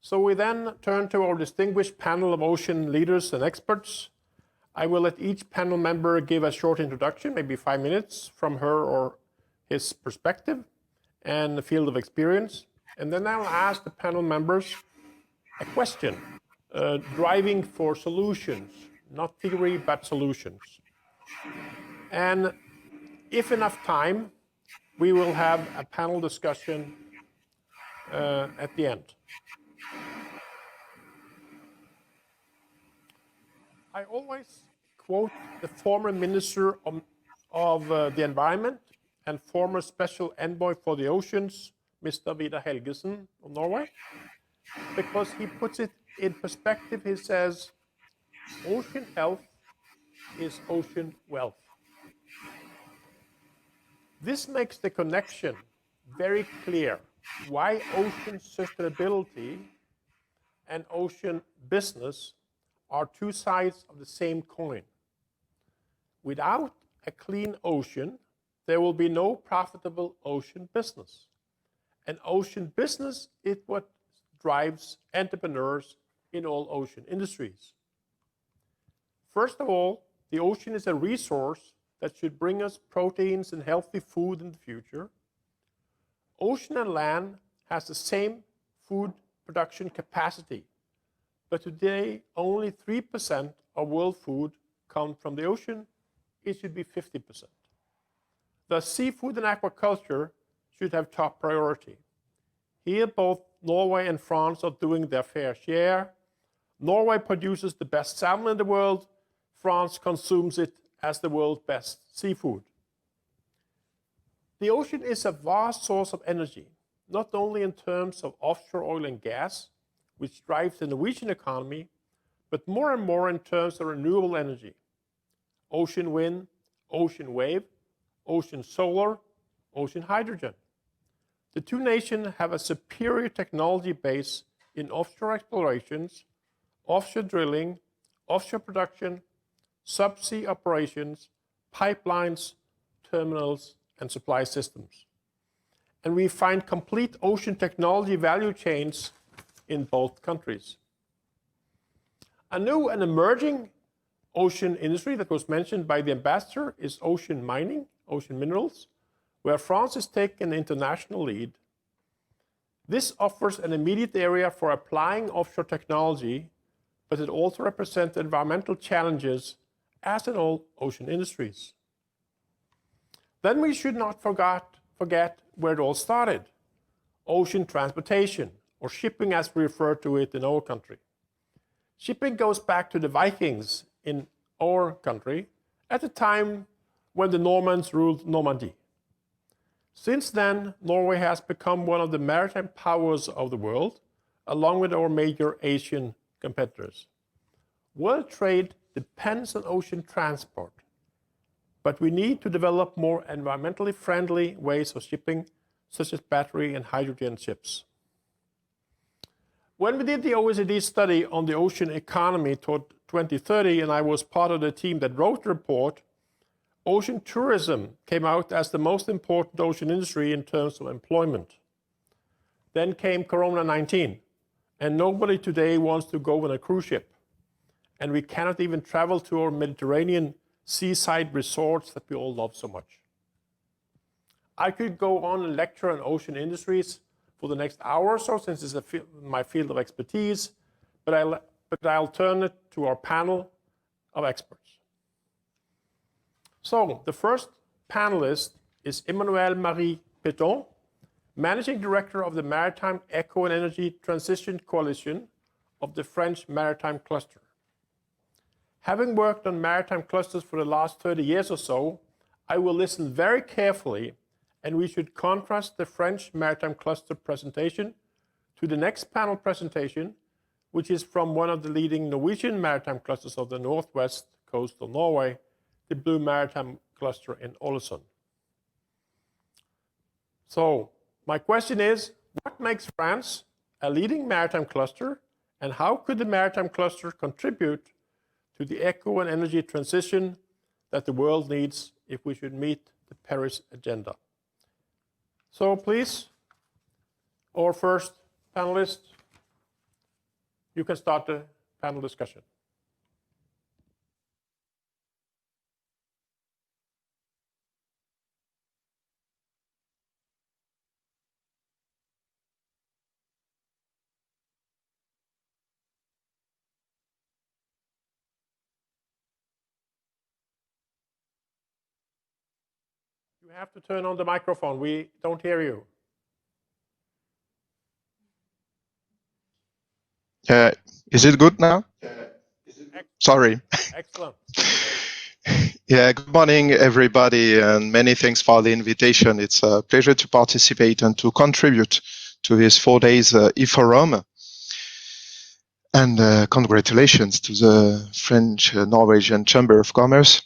So we then turn to our distinguished panel of ocean leaders and experts. I will let each panel member give a short introduction, maybe 5 minutes, from her or his perspective and the field of experience. And then I'll ask the panel members a question, driving for solutions, not theory, but solutions. And if enough time, we will have a panel discussion at the end. I always quote the former Minister of the Environment and former Special Envoy for the Oceans, Mr. Vidar Helgesen of Norway, because he puts it in perspective. He says, ocean health is ocean wealth. This makes the connection very clear why ocean sustainability and ocean business are two sides of the same coin. Without a clean ocean, there will be no profitable ocean business. And ocean business is what drives entrepreneurs in all ocean industries. First of all, the ocean is a resource that should bring us proteins and healthy food in the future. Ocean and land has the same food production capacity, but today only 3% of world food comes from the ocean. It should be 50%. Thus, seafood and aquaculture should have top priority. Here, both Norway and France are doing their fair share. Norway produces the best salmon in the world. France consumes it as the world's best seafood. The ocean is a vast source of energy, not only in terms of offshore oil and gas, which drives the Norwegian economy, but more and more in terms of renewable energy. Ocean wind, ocean wave, ocean solar, ocean hydrogen. The two nations have a superior technology base in offshore explorations, offshore drilling, offshore production, subsea operations, pipelines, terminals, and supply systems. And we find complete ocean technology value chains in both countries. A new and emerging ocean industry that was mentioned by the ambassador is ocean mining, ocean minerals, where France is taking an international lead. This offers an immediate area for applying offshore technology, but it also represents environmental challenges as in all ocean industries. Then we should not forget where it all started. Ocean transportation, or shipping as we refer to it in our country. Shipping goes back to the Vikings in our country at the time when the Normans ruled Normandy. Since then, Norway has become one of the maritime powers of the world, along with our major Asian competitors. World trade depends on ocean transport, but we need to develop more environmentally friendly ways of shipping, such as battery and hydrogen ships. When we did the OECD study on the ocean economy toward 2030, and I was part of the team that wrote the report, ocean tourism came out as the most important ocean industry in terms of employment. Then came Corona-19, and nobody today wants to go on a cruise ship. And we cannot even travel to our Mediterranean seaside resorts that we all love so much. I could go on and lecture on ocean industries for the next hour or so, since it's my field of expertise, but I'll turn it to our panel of experts. So the first panelist is Emmanuelle Marie Péton, Managing Director of the Maritime Eco and Energy Transition Coalition of the French Maritime Cluster. Having worked on maritime clusters for the last 30 years or so, I will listen very carefully, and we should contrast the French Maritime Cluster presentation to the next panel presentation, which is from one of the leading Norwegian maritime clusters of the northwest coast of Norway, the Blue Maritime Cluster in Ålesund. So, my question is, what makes France a leading maritime cluster, and how could the maritime cluster contribute to the eco and energy transition that the world needs if we should meet the Paris Agenda? So please, our first panelist, You can start the panel discussion. You have to turn on the microphone. We don't hear you. Is it good now? Sorry. Excellent. Yeah, good morning, everybody, and many thanks for the invitation. It's a pleasure to participate and to contribute to this 4 days e-forum. And congratulations to the French-Norwegian Chamber of Commerce.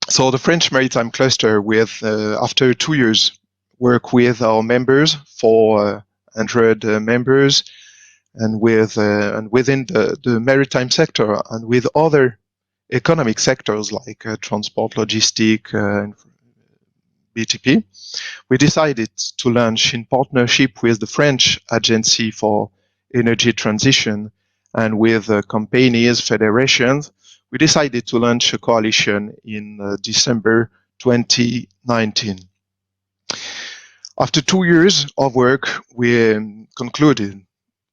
So the French Maritime Cluster, with after 2 years work with our members, 400 members, and within the maritime sector and with other economic sectors like transport, logistic, and BTP, we decided to launch in partnership with the French Agency for Energy Transition and with companies, federations. We decided to launch a coalition in December 2019. After 2 years of work, we concluded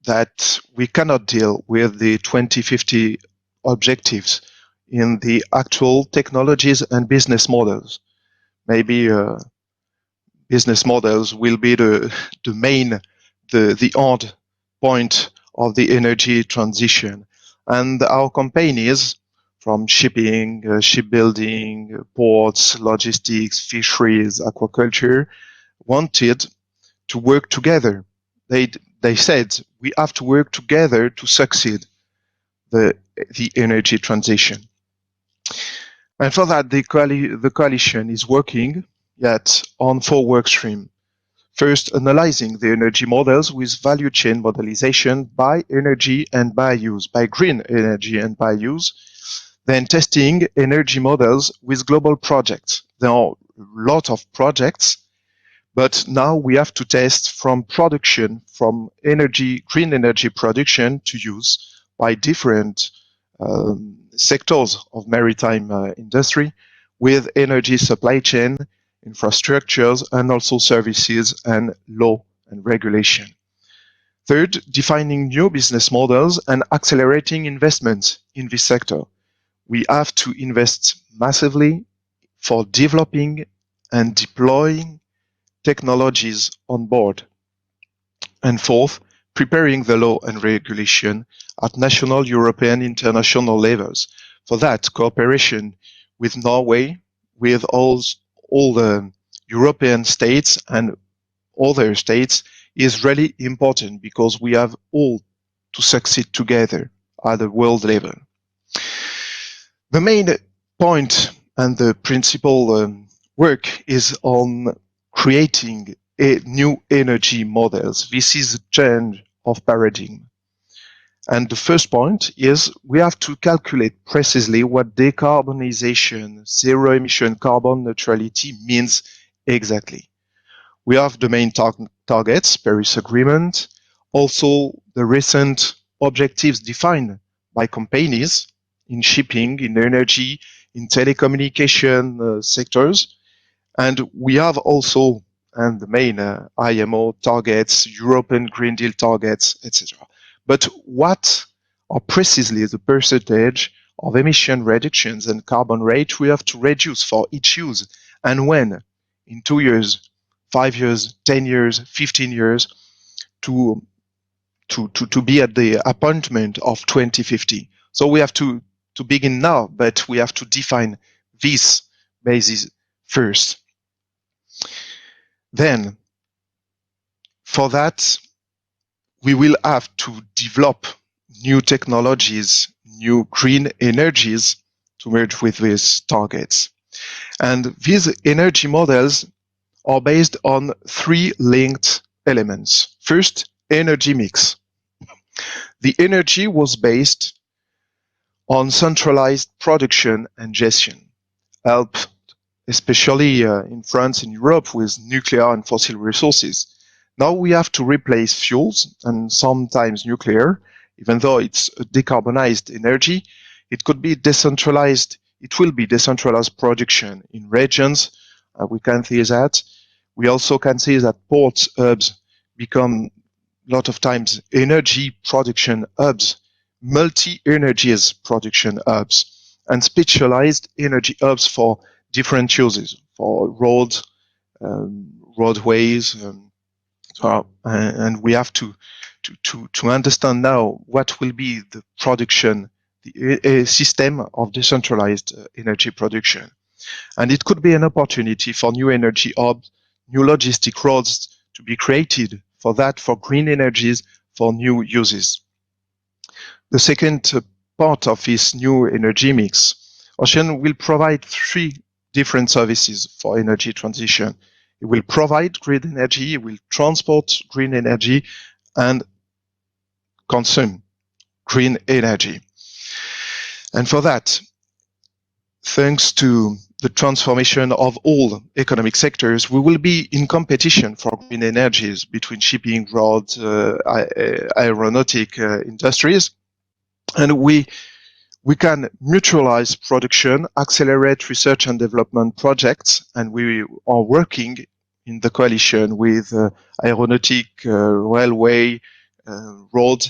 that we cannot deal with the 2050 objectives in the actual technologies and business models. Maybe business models will be the end point of the energy transition. And our companies from shipping, shipbuilding, ports, logistics, fisheries, aquaculture wanted to work together. They said we have to work together to succeed the energy transition. And for that, the coalition is working yet on 4 work streams. First, analyzing the energy models with value chain modelization by energy and by use, by green energy and by use. Then testing energy models with global projects. There are a lot of projects, but now we have to test from production, from green energy production to use by different sectors of maritime industry with energy supply chain, infrastructures, and also services and law and regulation. Third, defining new business models and accelerating investments in this sector. We have to invest massively for developing and deploying technologies on board. And fourth, preparing the law and regulation at national, European, international levels. For that, cooperation with Norway, with all the European states and other states is really important because we have all to succeed together at the world level. The main point and the principal work is on creating new energy models. This is a change of paradigm. And the first point is we have to calculate precisely what decarbonization, zero emission carbon neutrality means exactly. We have the main targets, Paris Agreement, also the recent objectives defined by companies in shipping, in energy, in telecommunication sectors. And we have also, and the main IMO targets, European Green Deal targets, etc. But what are precisely the percentage of emission reductions and carbon rate we have to reduce for each use, and when? In 2 years, 5 years, 10 years, 15 years, to be at the appointment of 2050. So we have to begin now, but we have to define this basis first. Then, for that, we will have to develop new technologies, new green energies to merge with these targets. And these energy models are based on 3 linked elements. First, energy mix. The energy was based on centralized production and gestion, helped especially in France and Europe with nuclear and fossil resources. Now we have to replace fuels and sometimes nuclear even though it's a decarbonized energy, it could be decentralized. It will be decentralized production in regions. We can see that. We also can see that ports, hubs become a lot of times energy production hubs, multi-energies production hubs, and specialized energy hubs for different uses, for roads, roadways, and we have to understand now what will be the production, the system of decentralized energy production. And it could be an opportunity for new energy hubs, new logistic roads to be created for that, for green energies, for new uses. The second part of this new energy mix, Ocean will provide three different services for energy transition. It will provide green energy, it will transport green energy, and consume green energy. And for that, thanks to the transformation of all economic sectors, we will be in competition for green energies between shipping, road, aeronautic industries. And we can mutualize production, accelerate research and development projects, and we are working in the coalition with aeronautic, railway, road,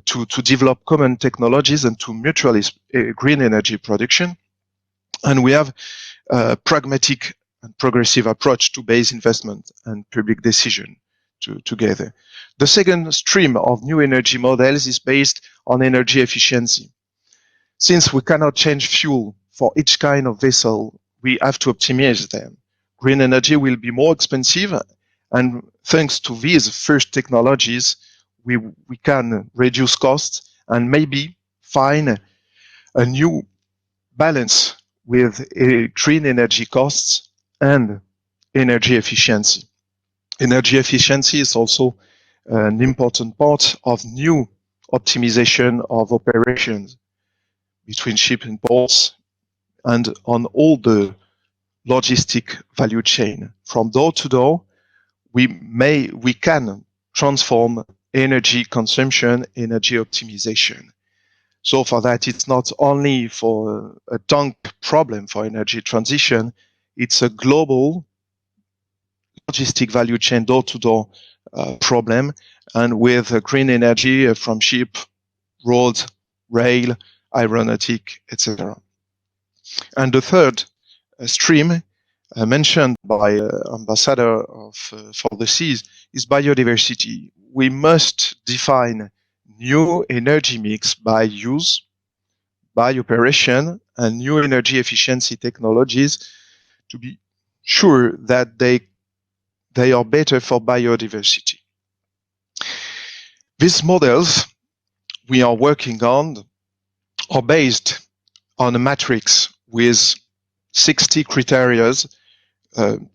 to develop common technologies and to mutualize green energy production. And we have a pragmatic and progressive approach to base investment and public decision together. The second stream of new energy models is based on energy efficiency. Since we cannot change fuel for each kind of vessel, we have to optimize them. Green energy will be more expensive, and thanks to these first technologies, we can reduce costs and maybe find a new balance with green energy costs and energy efficiency. Energy efficiency is also an important part of new optimization of operations between ship and ports and on all the logistic value chain. From door to door, we can transform energy consumption, energy optimization. So for that, it's not only for a tank problem for energy transition, it's a global logistic value chain door-to-door problem, and with green energy from ship, road, rail, aeronautic, etc. And the third stream mentioned by Ambassador for the Seas is biodiversity. We must define new energy mix by use, by operation, and new energy efficiency technologies to be sure that they are better for biodiversity. These models we are working on are based on a matrix with 60 criteria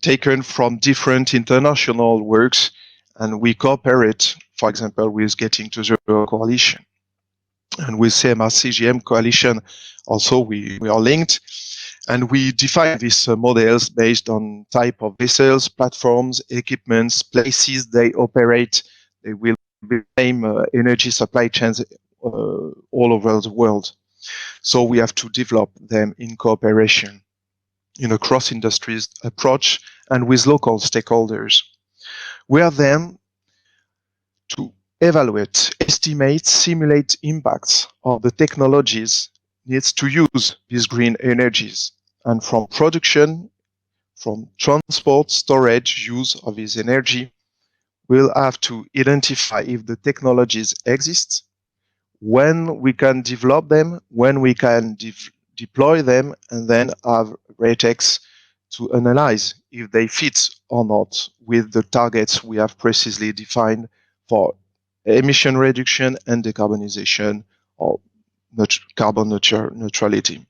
taken from different international works, and we cooperate, for example, with Getting to Zero Coalition. And with CMR-CGM Coalition, also we are linked, and we define these models based on type of vessels, platforms, equipments, places they operate. They will be the same energy supply chains all over the world. So we have to develop them in cooperation, in a cross-industries approach, and with local stakeholders. We are then to evaluate, estimate, simulate impacts of the technologies needs to use these green energies. And from production, from transport, storage, use of this energy, we'll have to identify if the technologies exist, when we can develop them, when we can deploy them, and then have RATEX to analyze if they fit or not with the targets we have precisely defined for emission reduction and decarbonization or carbon neutrality.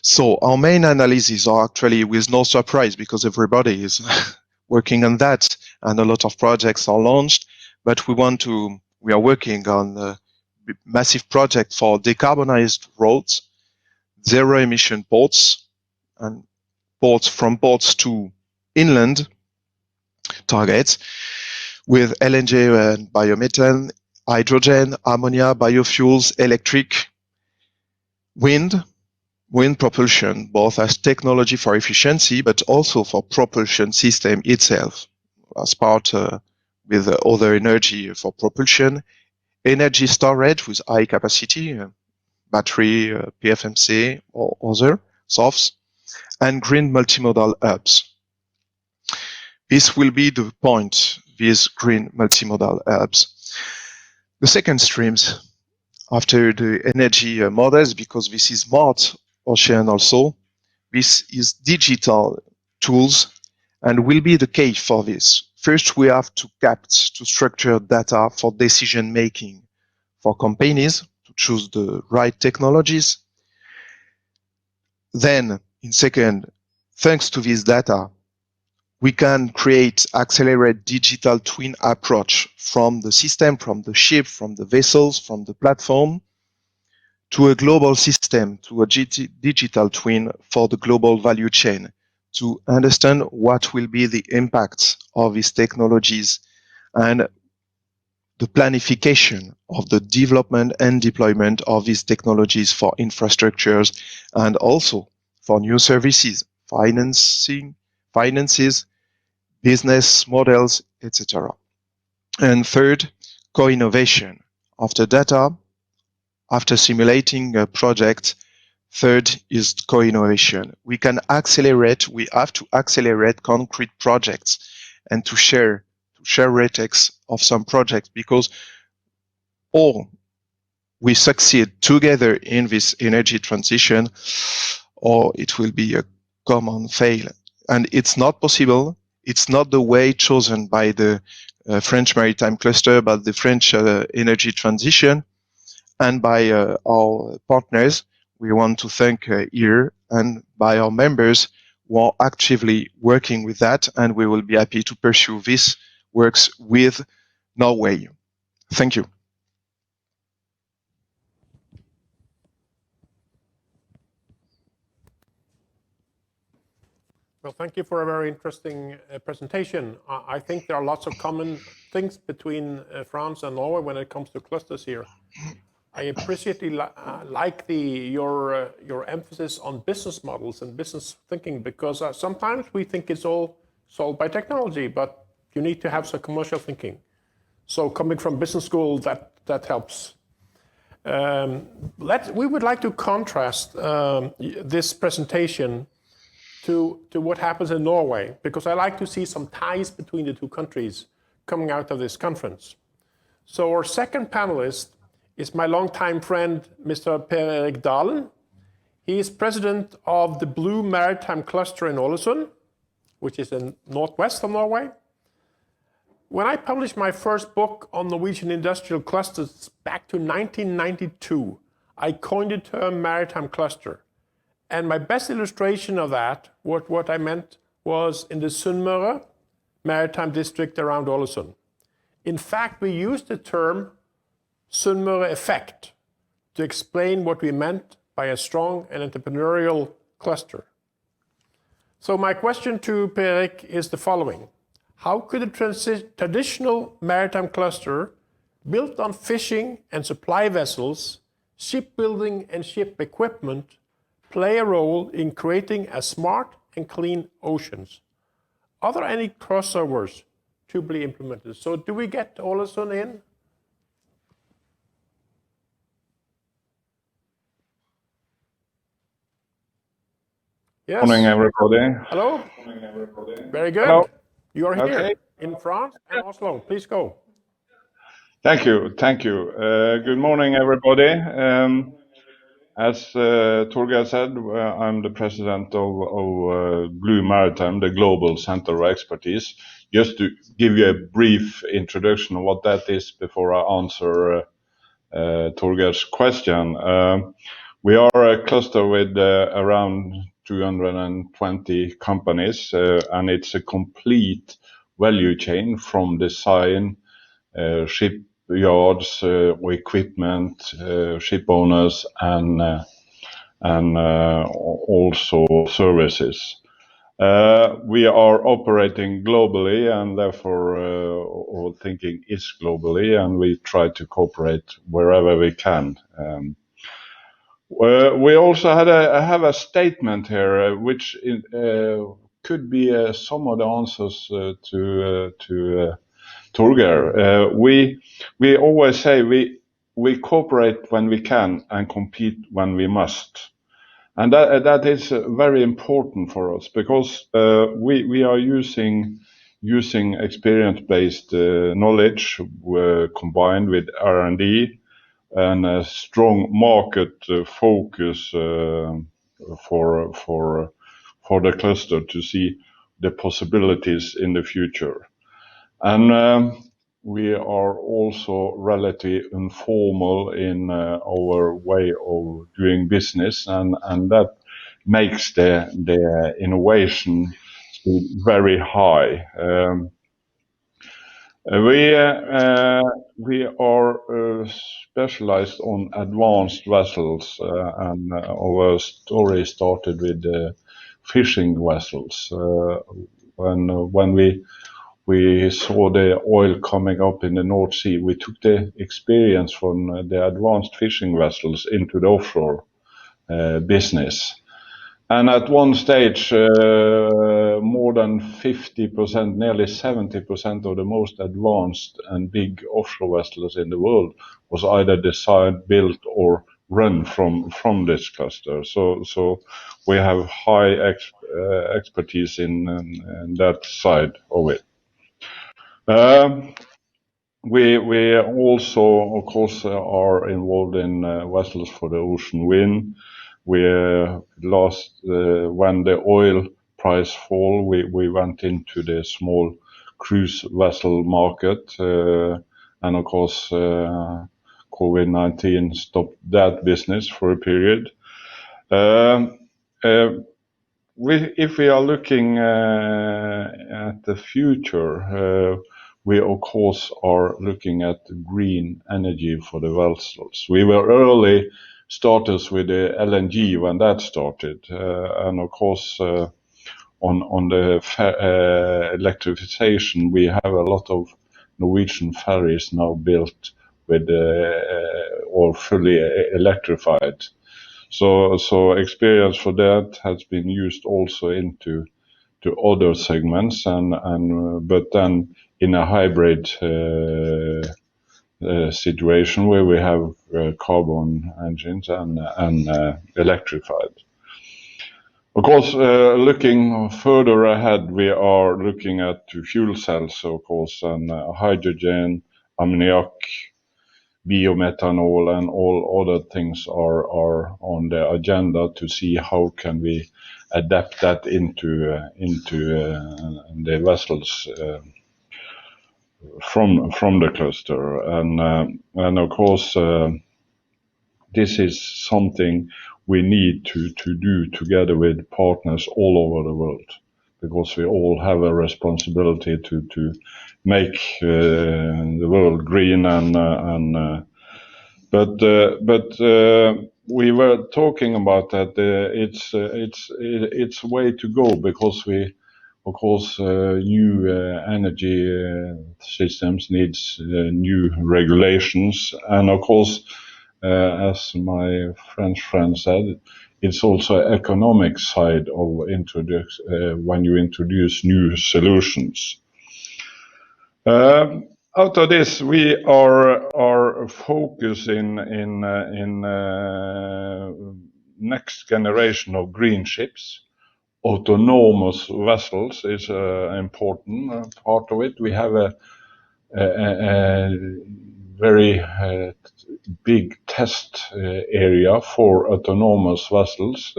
So our main analyses are actually with no surprise because everybody is working on that and a lot of projects are launched, but we are working on a massive project for decarbonized roads, zero emission ports, and from ports to inland targets with LNG and biomethane, hydrogen, ammonia, biofuels, electric, wind propulsion, both as technology for efficiency, but also for propulsion system itself, as part with other energy for propulsion, energy storage with high capacity, battery, PFMC, or other sources, and green multimodal hubs. This will be the point, these green multimodal hubs. The second streams, after the energy models, because this is smart ocean also, this is digital tools and will be the case for this. First, we have to structure data for decision making for companies to choose the right technologies. Then, in second, thanks to this data, we can accelerate digital twin approach from the system, from the ship, from the vessels, from the platform, to a global system, to a digital twin for the global value chain, to understand what will be the impacts of these technologies and the planification of the development and deployment of these technologies for infrastructures and also for new services, finances, business models, etc. And third, co-innovation. After data, after simulating a project, third is co-innovation. We have to accelerate concrete projects and to share retex of some projects, because or we succeed together in this energy transition, or it will be a common fail. And it's not possible. It's not the way chosen by the French Maritime Cluster, but the French energy transition, and by our partners. We want to thank here, and by our members who are actively working with that, and we will be happy to pursue this works with Norway. Thank you. Well, thank you for a very interesting presentation. I think there are lots of common things between France and Norway when it comes to clusters here. I appreciate your emphasis on business models and business thinking, because sometimes we think it's all solved by technology, but you need to have some commercial thinking. So coming from business school, that helps. We would like to contrast this presentation to what happens in Norway, because I like to see some ties between the two countries coming out of this conference. So our second panelist is my longtime friend, Mr. Per-Erik Dalen. He is president of the Blue Maritime Cluster in Ålesund, which is in northwest of Norway. When I published my first book on Norwegian industrial clusters back to 1992, I coined the term maritime cluster. And my best illustration of that, what I meant, was in the Sunnmøre maritime district around Ålesund. In fact, we used the term Sunnmøre effect to explain what we meant by a strong and entrepreneurial cluster. So my question to Per-Erik is the following. How could a traditional maritime cluster built on fishing and supply vessels, shipbuilding and ship equipment play a role in creating a smart and clean oceans? Are there any crossovers to be implemented? So do we get Ålesund in? Yes. Morning, everybody. Hello. Very good. Hello. You are here Okay. in France and Oslo. Please go. Thank you. Good morning, everybody. As Torgeir said, I'm the president of Blue Maritime, the Global Center of Expertise. Just to give you a brief introduction of what that is before I answer Torgeir's question. We are a cluster with around 220 companies, and it's a complete value chain from design, shipyards, equipment, ship owners, and also services. We are operating globally and therefore all thinking is globally, and we try to cooperate wherever we can. We also have a statement here, which could be some of the answers to Torgeir. We always say we cooperate when we can and compete when we must. And that is very important for us, because we are using experience-based knowledge combined with R&D and a strong market focus for the cluster to see the possibilities in the future. And we are also relatively informal in our way of doing business, and that makes the innovation speed very high. We are specialized on advanced vessels, and our story started with fishing vessels. When we saw the oil coming up in the North Sea, we took the experience from the advanced fishing vessels into the offshore business. And at one stage, more than 50%, nearly 70% of the most advanced and big offshore vessels in the world was either designed, built, or run from this cluster. So we have high expertise in that side of it. We also, of course, are involved in vessels for the ocean wind. We when the oil price fall, we went into the small cruise vessel market, and of course, COVID-19 stopped that business for a period. If we are looking at the future, we of course are looking at green energy for the vessels. We were early starters with the LNG when that started, and of course on the electrification, we have a lot of Norwegian ferries now built with or fully electrified. So experience for that has been used also into other segments, but then in a hybrid situation where we have carbon engines and electrified. Of course, looking further ahead, we are looking at fuel cells, of course, and hydrogen, ammonia, biomethanol, and all other things are on the agenda to see how can we adapt that into the vessels from the cluster, and of course this is something we need to do together with partners all over the world, because we all have a responsibility to make the world green but we were talking about that it's a way to go, because we of course new energy systems needs new regulations, and of course as my French friend said, it's also economic side of when you introduce new solutions. Out of this, we are focusing in next generation of green ships. Autonomous vessels is an important part of it. We have a very big test area for autonomous vessels.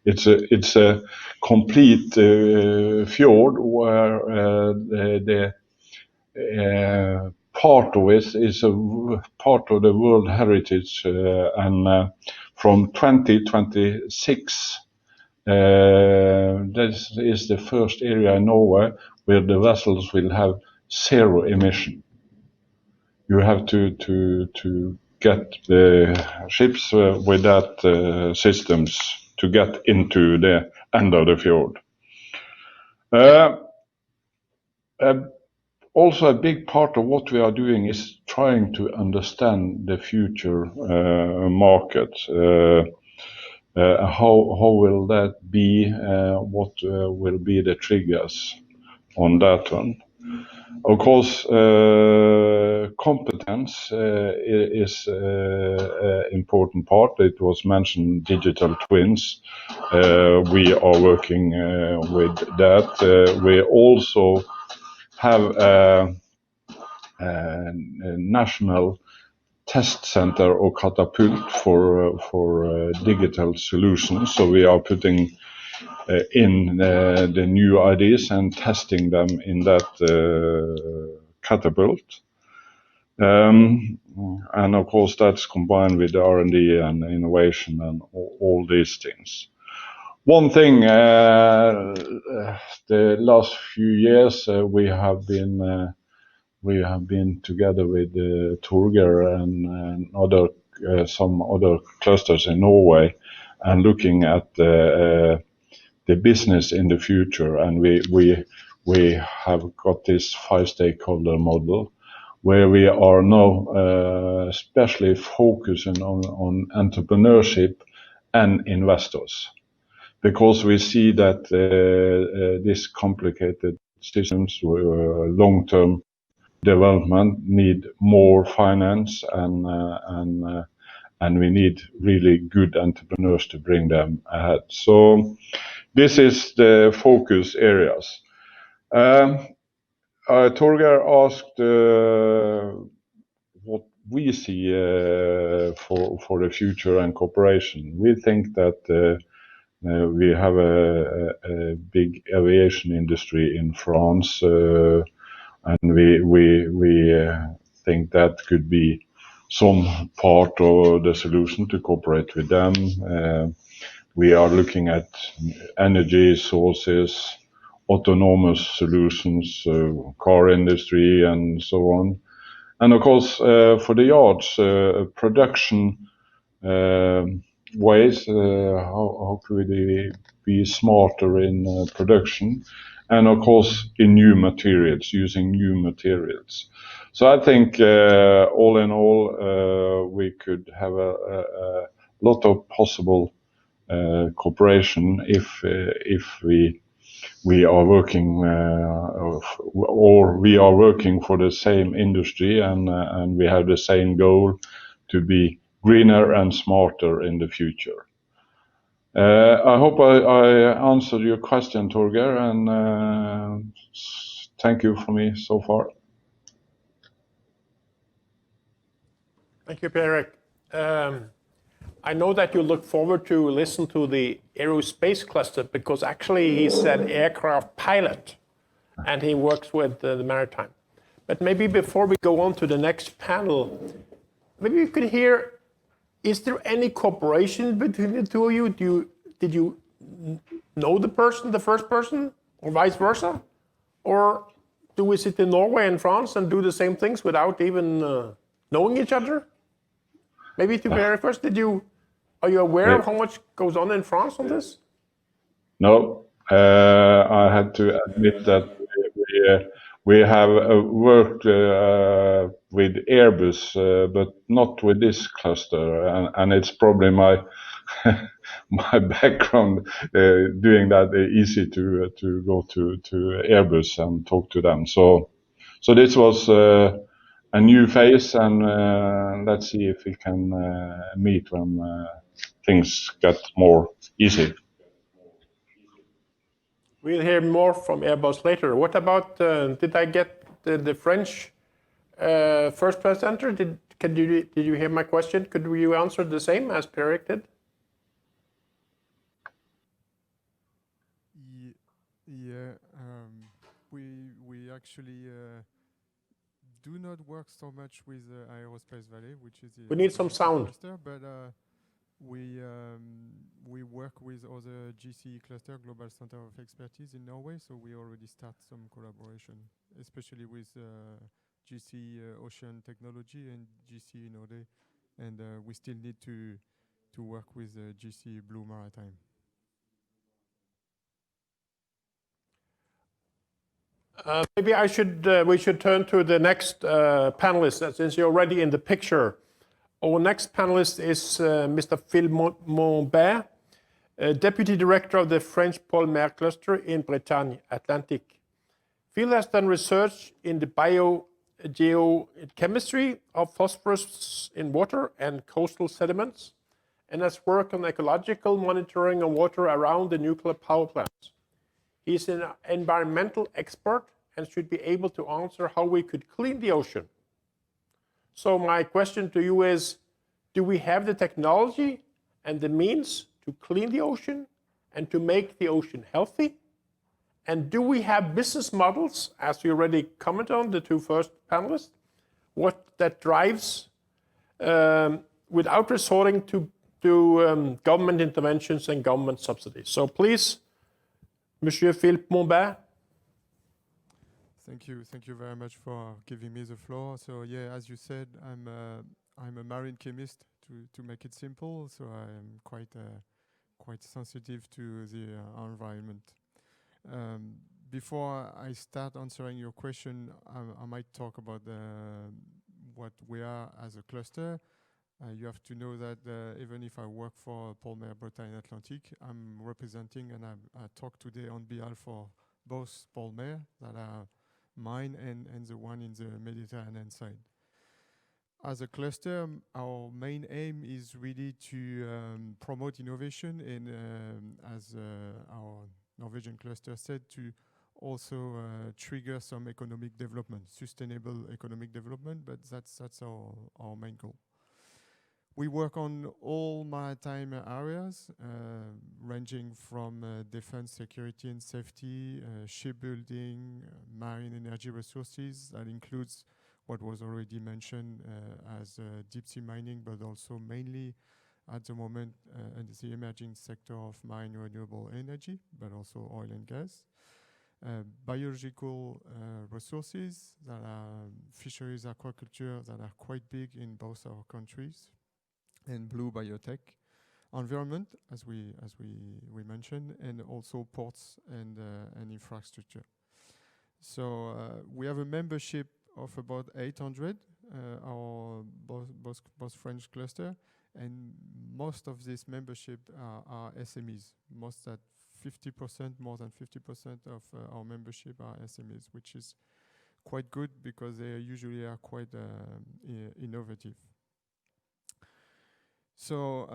It's a complete fjord where the part of it is a part of the World Heritage, and from 2026 this is the first area in Norway where the vessels will have zero emission. You have to get the ships with that systems to get into the end of the fjord. Uh, Also, a big part of what we are doing is trying to understand the future market. How will that be? What will be the triggers on that one? Of course, competence is an important part. It was mentioned digital twins. We are working with that. We also have a national test center or catapult for digital solutions. So we are putting in the new ideas and testing them in that catapult. And of course, that's combined with R&D and innovation and all these things. One thing, the last few years, we have been together with Torgeir and some other clusters in Norway, and looking at the business in the future. And we have got this 5-stakeholder model, where we are now especially focusing on entrepreneurship and investors, because we see that this complicated systems, long-term development, need more finance, and we need really good entrepreneurs to bring them ahead. So this is the focus areas. Torgeir asked what we see for the future and cooperation. We think that we have a big aviation industry in France, and we think that could be some part of the solution to cooperate with them. We are looking at energy sources, autonomous solutions, car industry, and so on. And of course, for the yards, production ways, how could we be smarter in production, and of course in new materials, using new materials. So I think all in all, we could have a lot of possible cooperation if we are working or we are working for the same industry, and we have the same goal to be greener and smarter in the future. I hope I answered your question, Torgeir, and thank you for me so far. Thank you, Per-Erik. I know that you look forward to listen to the aerospace cluster, because actually he's an aircraft pilot and he works with the maritime. But maybe before we go on to the next panel, maybe you could hear, is there any cooperation between the two of you? Did you know the first person, or vice versa? Or do we sit in Norway and France and do the same things without even knowing each other? Maybe to Per-Erik first, are you aware of how much goes on in France on this? No, I had to admit that we have worked with Airbus, but not with this cluster, and it's probably my my background doing that easy to go to Airbus and talk to them. So this was a new phase, and let's see if we can meet when things get more easy. We'll hear more from Airbus later. What about, did I get the French first presenter? Did you hear my question? Could you answer the same as Per-Erik did? Yeah, we actually do not work so much with Aerospace Valley, which is We need some sound. cluster, but we work with other GCE cluster, Global Center of Expertise in Norway, so we already start some collaboration, especially with GCE Ocean Technology and GCE Node, and we still need to work with GCE Blue Maritime. Maybe we should turn to the next panelist, since you're already in the picture. Our next panelist is Mr. Phil Monbert, Deputy Director of the French Polymer Cluster in Bretagne, Atlantic. Phil has done research in the biogeochemistry of phosphorus in water and coastal sediments, and has worked on ecological monitoring of water around the nuclear power plants. He's an environmental expert and should be able to answer how we could clean the ocean. So my question to you is, do we have the technology and the means to clean the ocean and to make the ocean healthy? And do we have business models, as you already commented on, the two first panelists, what that drives without resorting to government interventions and government subsidies? So please, Monsieur Philippe Monbert. Thank you very much for giving me the floor. So yeah, as you said, I'm a marine chemist, to make it simple. So I am quite sensitive to the environment. Before I start answering your question, I might talk about what we are as a cluster. You have to know that even if I work for Polymer Bretagne Atlantic, I'm representing and I talk today on behalf for both Polymer that are mine and the one in the Mediterranean side. As a cluster, our main aim is really to promote innovation and, as our Norwegian cluster said, to also trigger some economic development, sustainable economic development, but that's our main goal. We work on all maritime areas, ranging from defense, security and safety, shipbuilding, marine energy resources. That includes what was already mentioned as deep sea mining, but also mainly at the moment in the emerging sector of marine renewable energy, but also oil and gas. Biological resources that are fisheries, aquaculture, that are quite big in both our countries, and blue biotech. Environment, as we mentioned, and also ports and infrastructure. So we have a membership of about 800, our both French cluster, and most of this membership are SMEs. More than 50% of our membership are SMEs, which is quite good because they usually are quite innovative. So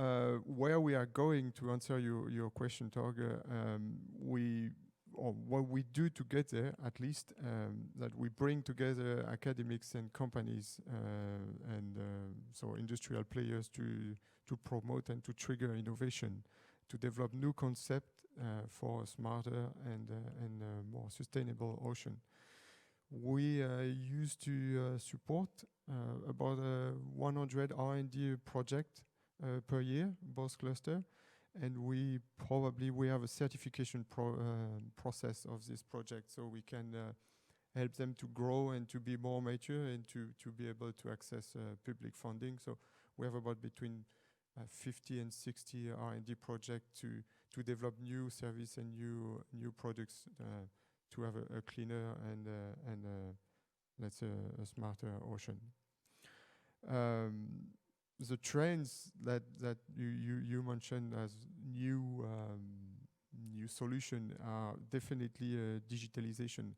where we are going, to answer your question, Torge, what we do to get there, at least, that we bring together academics and companies and so industrial players to promote and to trigger innovation, to develop new concepts for a smarter and more sustainable ocean. We used to support about 100 R&D projects per year, both cluster, and we have a certification process of this project, so we can help them to grow and to be more mature and to be able to access public funding. So we have about between 50 and 60 R&D projects to develop new service and new products to have a cleaner and let's say a smarter ocean. The trends that you mentioned as new solution are definitely digitalization.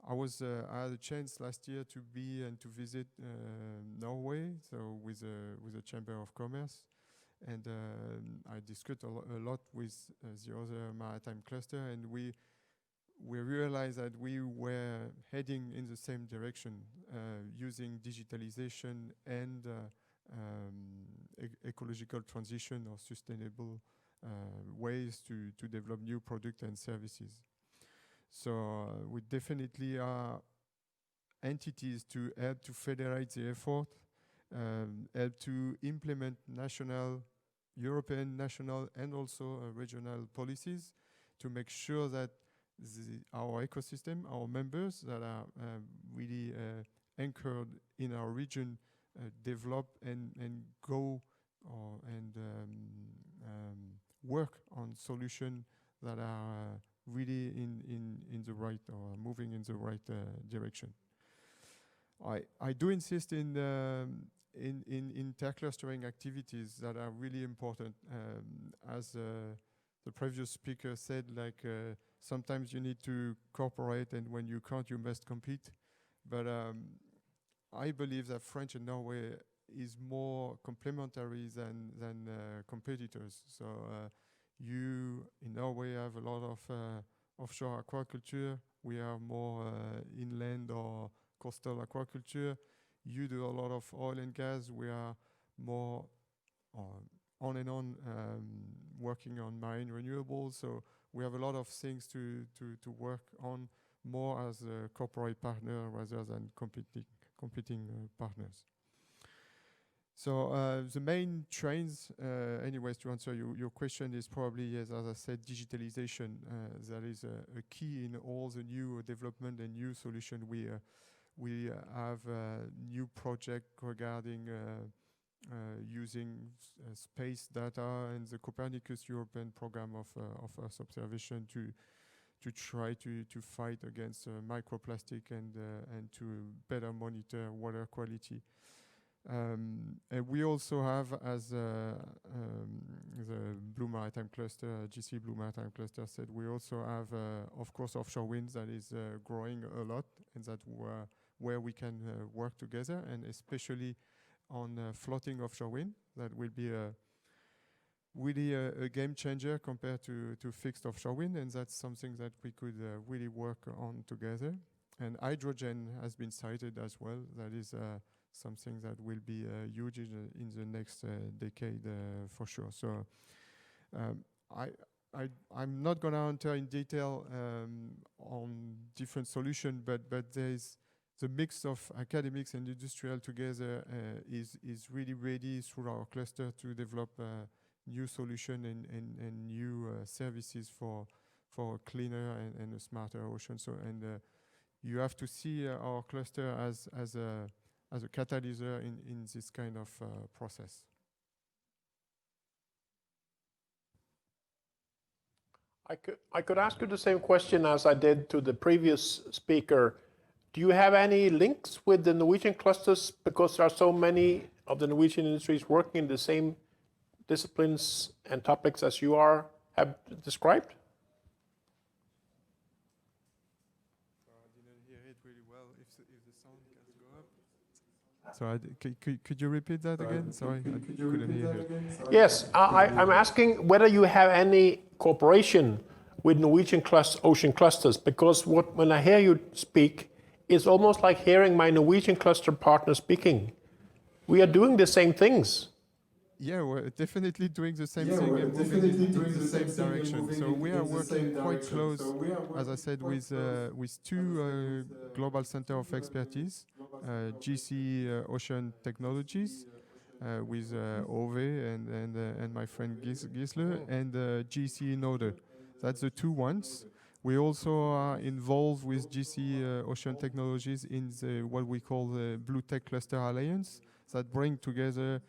I had a chance last year to be and to visit Norway, so with the Chamber of Commerce, and I discussed a lot with the other maritime cluster, and we realized that we were heading in the same direction, using digitalization and ecological transition or sustainable ways to develop new products and services. So we definitely are entities to help to federate the effort, help to implement national, European, national, and also regional policies to make sure that our ecosystem, our members that are really anchored in our region, develop and go and work on solutions that are really in the right or moving in the right direction. I do insist in interclustering activities that are really important. As the previous speaker said, like sometimes you need to cooperate, and when you can't, you must compete. But I believe that French and Norway is more complementary than competitors. So you in Norway have a lot of offshore aquaculture. We are more inland or coastal aquaculture. You do a lot of oil and gas. We are more on and on working on marine renewables. So we have a lot of things to work on more as a corporate partner rather than competing partners. So the main trends, anyways, to answer your question, is probably, yes, as I said, digitalization. That is a key in all the new development and new solution. We have a new project regarding using space data and the Copernicus European program of Earth observation to try to fight against microplastic and to better monitor water quality. And we also have, as the Blue Maritime Cluster, GC Blue Maritime Cluster said, we also have, of course, offshore wind that is growing a lot, and that where we can work together, and especially on floating offshore wind. That will be really a game changer compared to fixed offshore wind, and that's something that we could really work on together. And hydrogen has been cited as well. That is something that will be huge in the next decade for sure. So I'm not going to enter in detail on different solutions, but there's the mix of academics and industrial together is really ready through our cluster to develop new solution and new services for a cleaner and a smarter ocean. So you have to see our cluster as a catalyst in this kind of process. I could ask you the same question as I did to the previous speaker. Do you have any links with the Norwegian clusters, because there are so many of the Norwegian industries working in the same disciplines and topics as you have described? I didn't hear it really well. If the sound can go up. So could you repeat that again? Sorry, I couldn't hear it. Yes, I'm asking whether you have any cooperation with Norwegian ocean clusters, because when I hear you speak, it's almost like hearing my Norwegian cluster partner speaking. We are doing the same things. Yeah, we're definitely doing the same thing and moving in the same direction. So we are working quite close, as I said, with two global center of expertise, GC Ocean Technologies, with Ove and my friend Gisle, and GC Node. That's the two ones. We also are involved with GC Ocean Technologies in what we call the Blue Tech Cluster Alliance, that bring together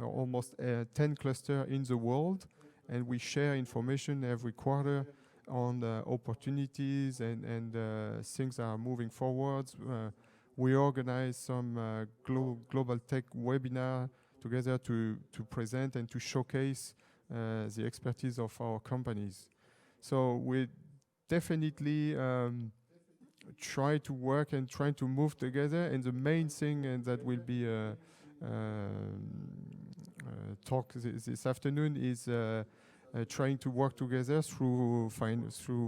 almost 10 clusters in the world, and we share information every quarter on opportunities and things that are moving forward. We organize some global tech webinar together to present and to showcase the expertise of our companies. So we definitely try to work and try to move together, and the main thing, and that will be talk this afternoon, is trying to work together through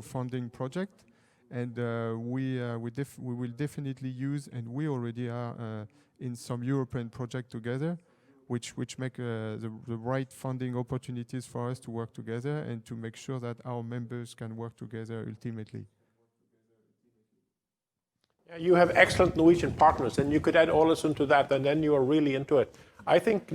funding project, and we will definitely use, and we already are in some European project together, which make the right funding opportunities for us to work together and to make sure that our members can work together ultimately. You have excellent Norwegian partners, and you could add Ålesund to that, and then you are really into it. I think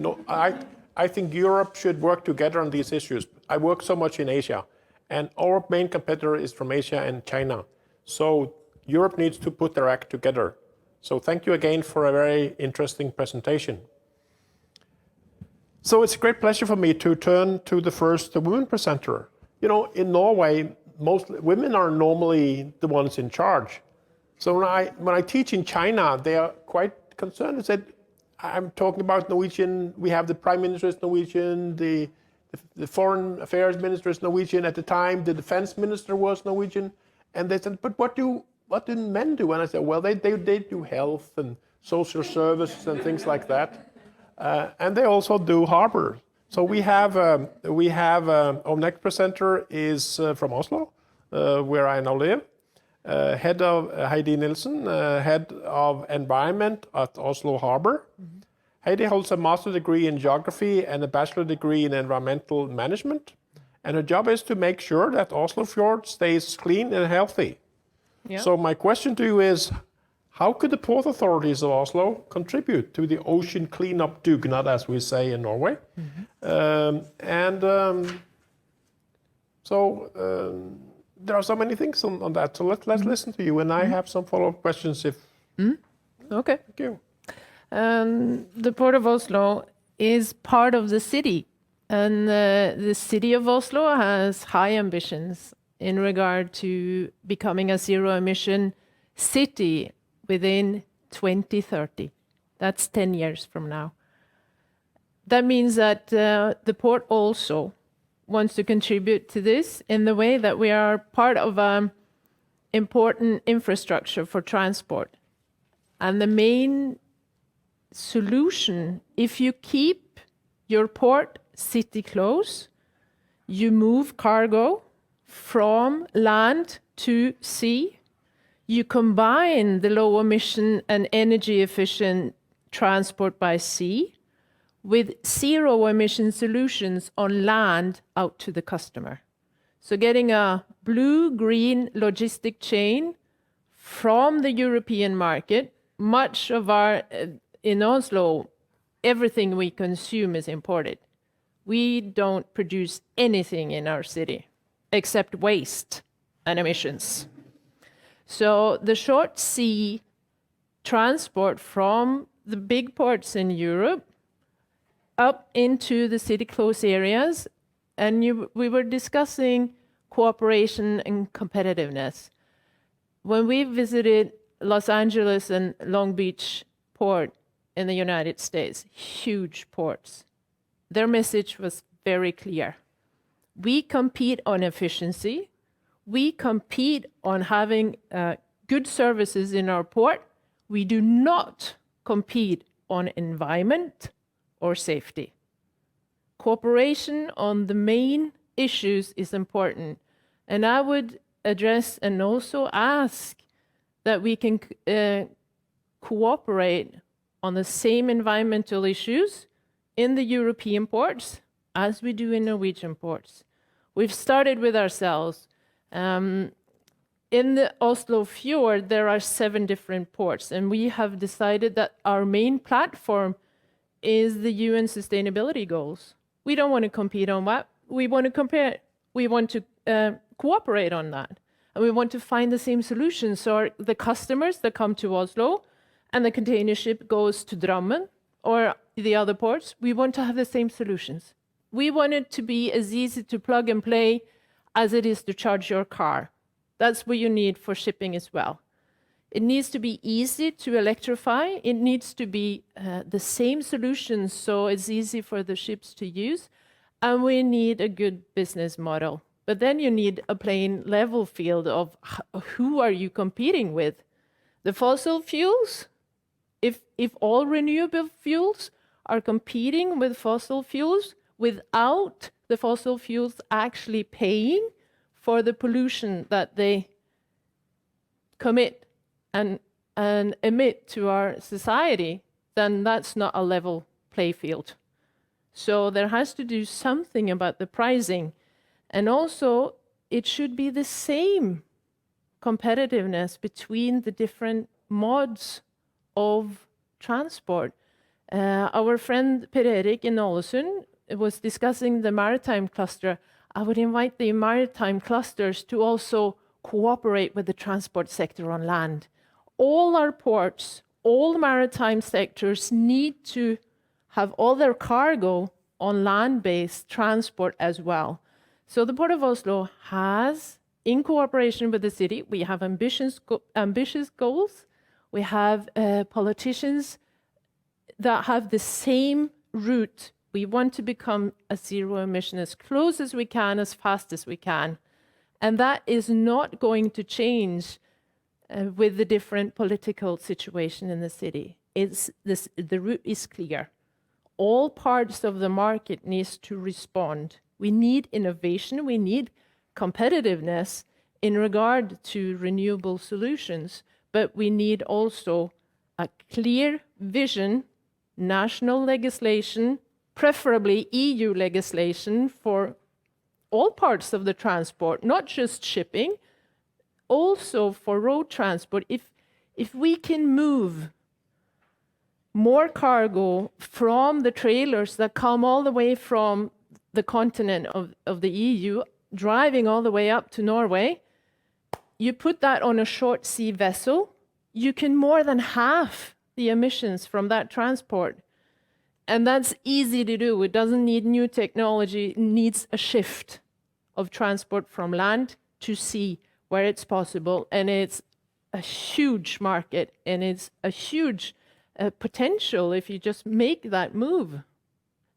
Europe should work together on these issues. I work so much in Asia, and our main competitor is from Asia and China. So Europe needs to put their act together. So thank you again for a very interesting presentation. So it's a great pleasure for me to turn to the first woman presenter. You know, in Norway, mostly women are normally the ones in charge. So when I teach in China, they are quite concerned. They said, I'm talking about Norwegian. We have the prime minister is Norwegian. The foreign affairs minister is Norwegian. At the time, the defense minister was Norwegian. And they said, but what do men do? And I said, well, they do health and social services and things like that. And they also do harbor. So we have our next presenter is from Oslo, where I now live. Head of Heidi Nilsen, head of environment at Oslo Harbor. Mm-hmm. Heidi holds a master's degree in geography and a bachelor degree in environmental management. And her job is to make sure that Oslo Fjord stays clean and healthy. Yep. So my question to you is, how could the port authorities of Oslo contribute to the ocean cleanup dugnad, as we say in Norway? Mm-hmm. There are so many things on that. So let's listen to you, and I have some follow-up questions if... Okay. Thank you. The Port of Oslo is part of the city, and the city of Oslo has high ambitions in regard to becoming a zero-emission city within 2030. That's 10 years from now. That means that the port also wants to contribute to this in the way that we are part of an important infrastructure for transport. And the main solution, if you keep your port city close, you move cargo from land to sea, you combine the low emission and energy efficient transport by sea with zero emission solutions on land out to the customer. So getting a blue-green logistic chain from the European market, much of in Oslo, everything we consume is imported. We don't produce anything in our city except waste and emissions. So the short sea transport from the big ports in Europe up into the city close areas, and we were discussing cooperation and competitiveness. When we visited Los Angeles and Long Beach port in the United States, huge ports, their message was very clear. We compete on efficiency. We compete on having good services in our port. We do not compete on environment or safety. Cooperation on the main issues is important. And I would address and also ask that we can cooperate on the same environmental issues in the European ports as we do in Norwegian ports. We've started with ourselves. In the Oslo Fjord, there are 7 different ports, and we have decided that our main platform is the UN Sustainability Goals. We don't want to compete on that. We want to cooperate on that. And we want to find the same solutions. So the customers that come to Oslo and the container ship goes to Drammen or the other ports, we want to have the same solutions. We want it to be as easy to plug and play as it is to charge your car. That's what you need for shipping as well. It needs to be easy to electrify. It needs to be the same solution, so it's easy for the ships to use. And we need a good business model. But then you need a plain level field of who are you competing with? The fossil fuels? If all renewable fuels are competing with fossil fuels without the fossil fuels actually paying for the pollution that they commit and emit to our society, then that's not a level play field. So there has to do something about the pricing. And also, it should be the same competitiveness between the different modes of transport. Our friend Per Erik in Ålesund was discussing the maritime cluster. I would invite the maritime clusters to also cooperate with the transport sector on land. All our ports, all maritime sectors need to have all their cargo on land-based transport as well. So the Port of Oslo has in cooperation with the city, we have ambitious goals. We have politicians that have the same route. We want to become a zero emission as close as we can, as fast as we can. And that is not going to change with the different political situation in the city. The route is clear. All parts of the market needs to respond. We need innovation, we need competitiveness in regard to renewable solutions, but we need also a clear vision, national legislation, preferably EU legislation for all parts of the transport, not just shipping, also for road transport. If we can move more cargo from the trailers that come all the way from the continent of the EU, driving all the way up to Norway, you put that on a short sea vessel, you can more than halve the emissions from that transport. And that's easy to do. It doesn't need new technology. It needs a shift of transport from land to sea where it's possible. And it's a huge market, and it's a huge potential if you just make that move.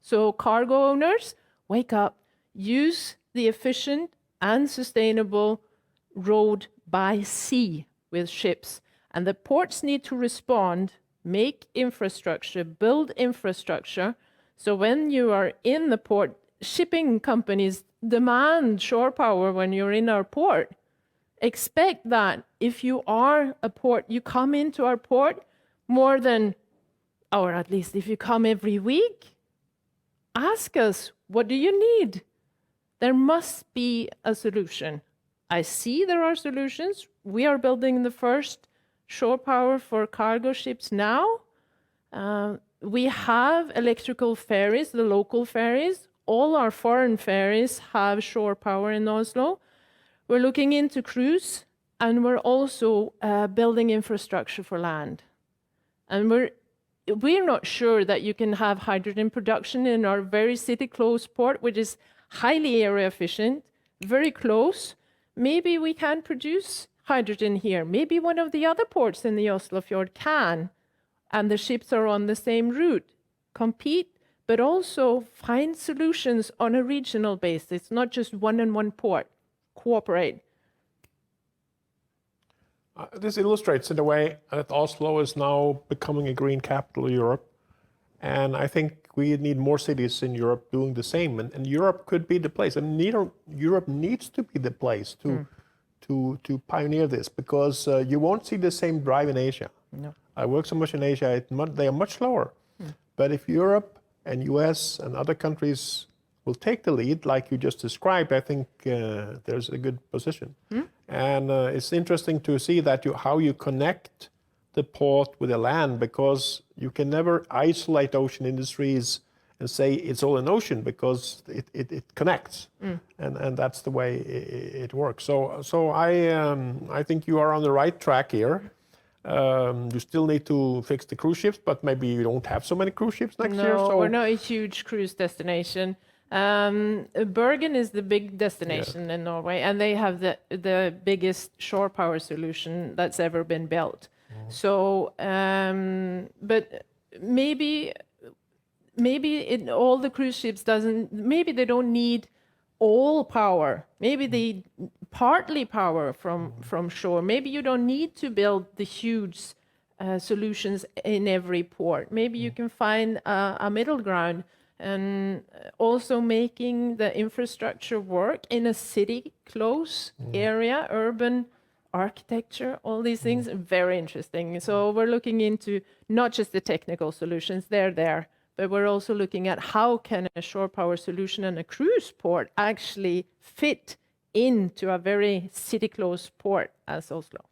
So cargo owners, wake up, use the efficient and sustainable road by sea with ships. And the ports need to respond, make infrastructure, build infrastructure. So when you are in the port, shipping companies demand shore power when you're in our port. Expect that if you are a port, you come into our port more than, or at least if you come every week, ask us, what do you need? There must be a solution. I see there are solutions. We are building the first shore power for cargo ships now. We have electrical ferries, the local ferries. All our foreign ferries have shore power in Oslo. We're looking into cruise, and we're also building infrastructure for land. And we're not sure that you can have hydrogen production in our very city-close port, which is highly area efficient, very close. Maybe we can produce hydrogen here. Maybe one of the other ports in the Oslo Fjord can, and the ships are on the same route. Compete, but also find solutions on a regional basis, not just one in one port. Cooperate. This illustrates in a way that Oslo is now becoming a green capital of Europe. And I think we need more cities in Europe doing the same. And Europe could be the place. And Europe needs to be the place to pioneer this, because you won't see the same drive in Asia. No. I work so much in Asia, they are much slower. But if Europe and US and other countries will take the lead, like you just described, I think there's a good position. And it's interesting to see that how you connect the port with the land, because you can never isolate ocean industries and say it's all an ocean, because it connects, and that's the way it works. So I think you are on the right track here. You still need to fix the cruise ships, but maybe you don't have so many cruise ships next year. No, So we're not a huge cruise destination. Bergen is the big destination in Norway, and they have the biggest shore power solution that's ever been built. So, but maybe all the cruise ships maybe they don't need all power. Maybe they partly power from shore. Maybe you don't need to build the huge solutions in every port. Maybe you can find a middle ground, and also making the infrastructure work in a city close area, urban architecture, all these things, very interesting. So we're looking into not just the technical solutions, they're there, but we're also looking at how can a shore power solution and a cruise port actually fit into a very city close port as Oslo.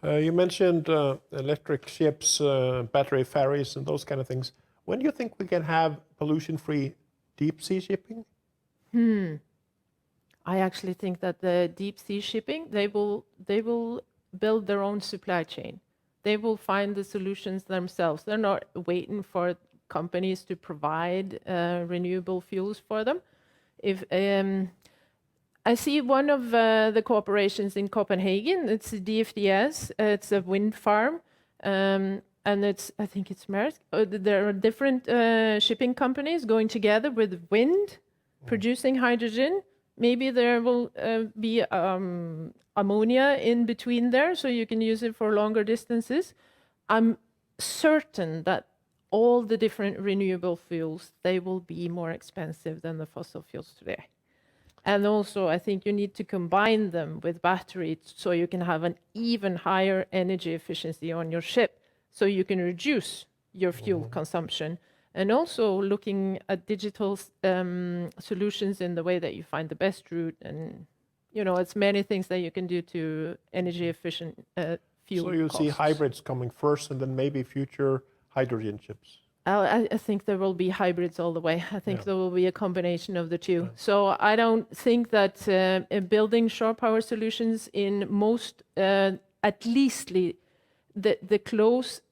You mentioned electric ships, battery ferries, and those kind of things. When do you think we can have pollution-free deep sea shipping? I actually think that the deep sea shipping, they will build their own supply chain. They will find the solutions themselves. They're not waiting for companies to provide renewable fuels for them. I see one of the cooperations in Copenhagen. It's a DFDS. It's a wind farm, and I think it's Maersk. There are different shipping companies going together with wind, producing hydrogen. Maybe there will be ammonia in between there, so you can use it for longer distances. I'm certain that all the different renewable fuels, they will be more expensive than the fossil fuels today. And also, I think you need to combine them with batteries so you can have an even higher energy efficiency on your ship, so you can reduce your fuel consumption. And also looking at digital solutions in the way that you find the best route. And, it's many things that you can do to energy efficient fuel So you see costs. hybrids coming first and then maybe future hydrogen chips. I think there will be hybrids all the way. I think there will be a combination of the two. So I don't think that building shore power solutions in most, at least the close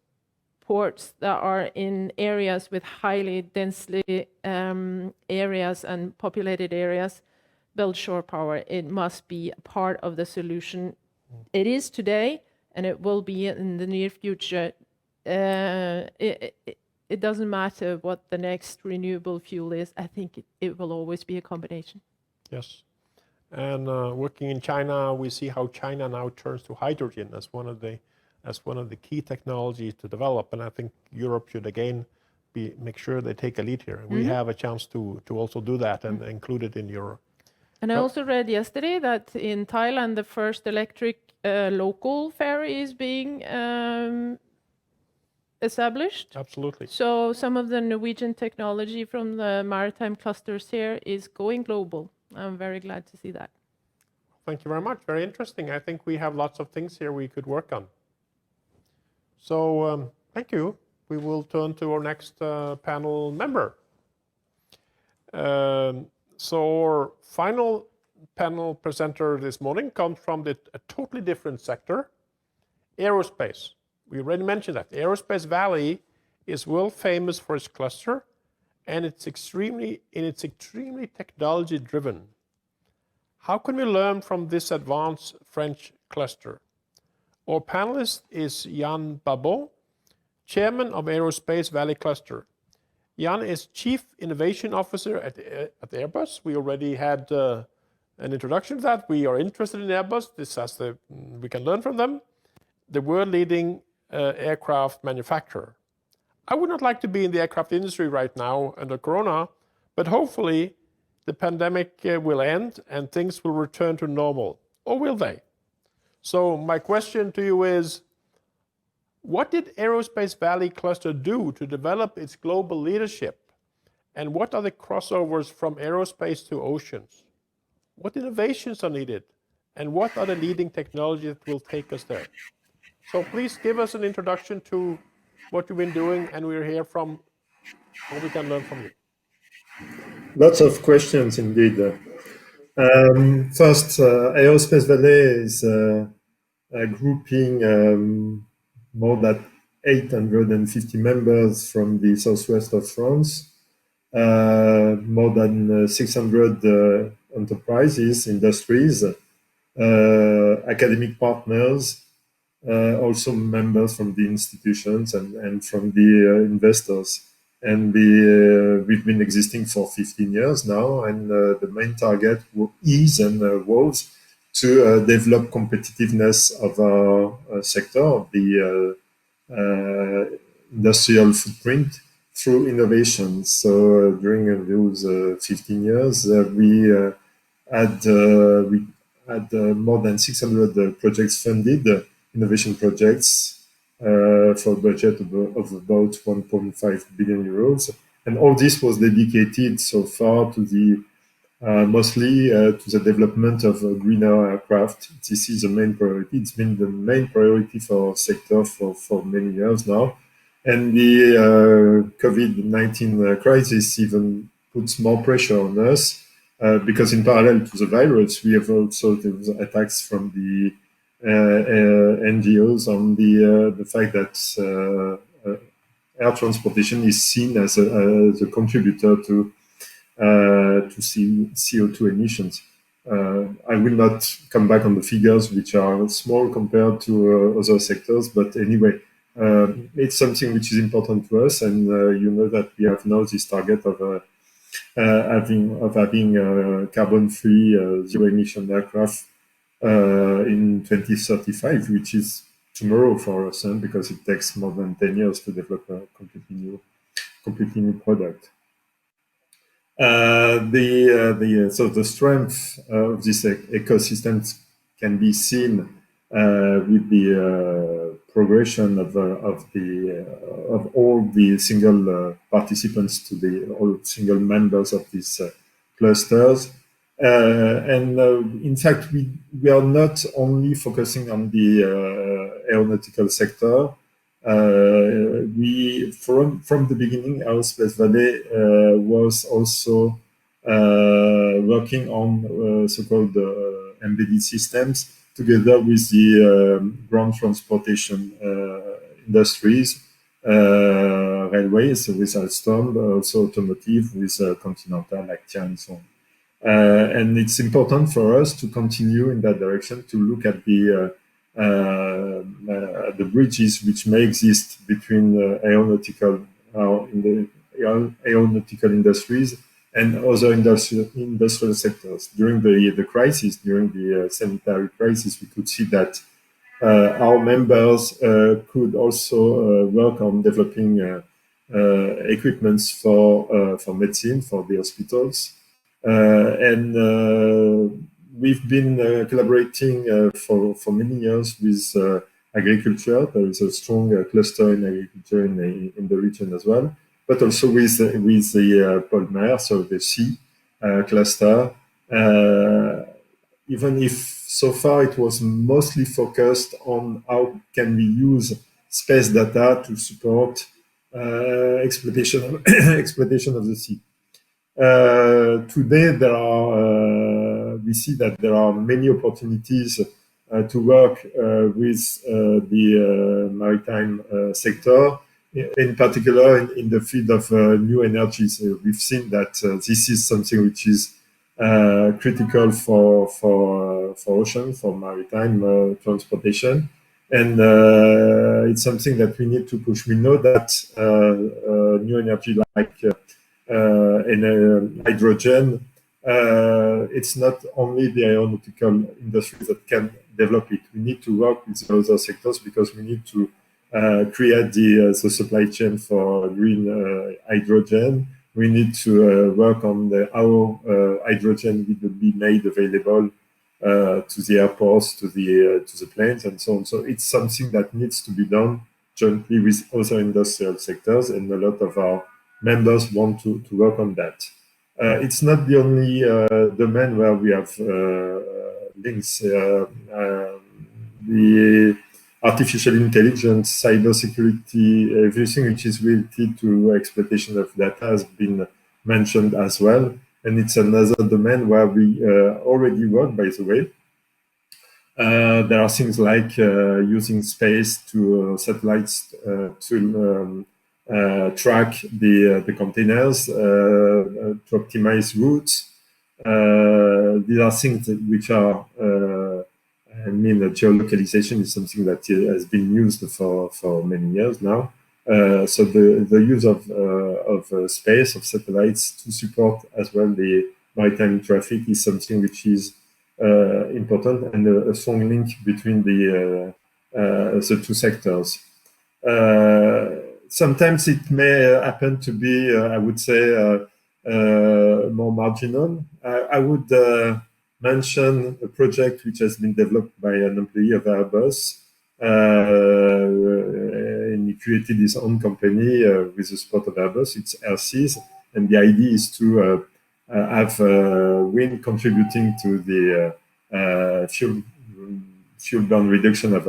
ports that are in areas with highly densely areas and populated areas, build shore power. It must be a part of the solution. It is today, and it will be in the near future. It doesn't matter what the next renewable fuel is. I think it will always be a combination. Yes. And working in China, we see how China now turns to hydrogen as one of the key technologies to develop. And I think Europe should again make sure they take a lead here. We have a chance to also do that and include it in Europe. And I also read yesterday that in Thailand, the first electric local ferry is being established. Absolutely. So some of the Norwegian technology from the maritime clusters here is going global. I'm very glad to see that. Thank you very much. Very interesting. I think we have lots of things here we could work on. So thank you. We will turn to our next panel member. So our final panel presenter this morning comes from a totally different sector, aerospace. We already mentioned that. The Aerospace Valley is world famous for its cluster, and it's extremely technology driven. How can we learn from this advanced French cluster? Our panelist is Jan Babot, chairman of Aerospace Valley Cluster. Jan is Chief Innovation Officer at Airbus. We already had an introduction to that. We are interested in Airbus. We can learn from them. The world-leading aircraft manufacturer. I would not like to be in the aircraft industry right now under Corona, but hopefully the pandemic will end and things will return to normal. Or will they? So my question to you is, what did Aerospace Valley Cluster do to develop its global leadership? And what are the crossovers from aerospace to oceans? What innovations are needed? And what are the leading technologies that will take us there? So please give us an introduction to what you've been doing, and we're here from what we can learn from you. Lots of questions indeed. First, Aerospace Valley is a grouping more than 850 members from the southwest of France, more than 600 enterprises, industries, academic partners, also members from the institutions and from the investors. And we've been existing for 15 years now, and the main target is and was to develop competitiveness of our sector, of the industrial footprint through innovation. So during those 15 years, we had more than 600 projects funded, innovation projects, for a budget of about 1.5 billion euros. And all this was dedicated so far to the mostly to the development of greener aircraft. This is the main priority. It's been the main priority for our sector for many years now. And the COVID-19 crisis even puts more pressure on us because in parallel to the virus, we have also those attacks from the NGOs on the fact that air transportation is seen as a contributor to CO2 emissions. I will not come back on the figures, which are small compared to other sectors, but anyway, it's something which is important to us, and you know that we have now this target of having carbon-free, zero-emission aircraft in 2035, which is tomorrow for us, because it takes more than 10 years to develop a completely new product. So the strength of this ecosystem can be seen with the progression of all the single participants to all single members of these clusters. In fact, we are not only focusing on the aeronautical sector. From the beginning, Aerospace Valley was also working on so-called embedded systems together with the ground transportation industries, railways with Alstom, also automotive with Continental, Actia, and so on. And it's important for us to continue in that direction, to look at the bridges which may exist between aeronautical industries and other industrial sectors. During the crisis, during the sanitary crisis, we could see that our members could also work on developing equipments for medicine, for the hospitals. And we've been collaborating for many years with agriculture. There is a strong cluster in agriculture in the region as well, but also with the polymer, so the sea cluster. Even if so far it was mostly focused on how can we use space data to support exploitation of the sea. Today, we see that there are many opportunities to work with the maritime sector, in particular in the field of new energies. We've seen that this is something which is critical for ocean, for maritime transportation, and it's something that we need to push. We know that new energy like hydrogen, it's not only the aeronautical industry that can develop it. We need to work with the other sectors because we need to create the supply chain for green hydrogen. We need to work on how hydrogen will be made available to the airports, to the planes, and so on. So it's something that needs to be done jointly with other industrial sectors, and a lot of our members want to work on that. It's not the only domain where we have links. The artificial intelligence, cybersecurity, everything which is related to exploitation of data has been mentioned as well. And it's another domain where we already work, by the way. There are things like using space to satellites to track the containers, to optimize routes. These are things which are, geolocalization is something that has been used for many years now. So the use of space, of satellites to support as well the maritime traffic is something which is important, and a strong link between the two sectors. Sometimes it may happen to be, I would say, more marginal. I would mention a project which has been developed by an employee of Airbus. And he created his own company with the support of Airbus. It's Airseas, and the idea is to have wind contributing to the fuel burn reduction of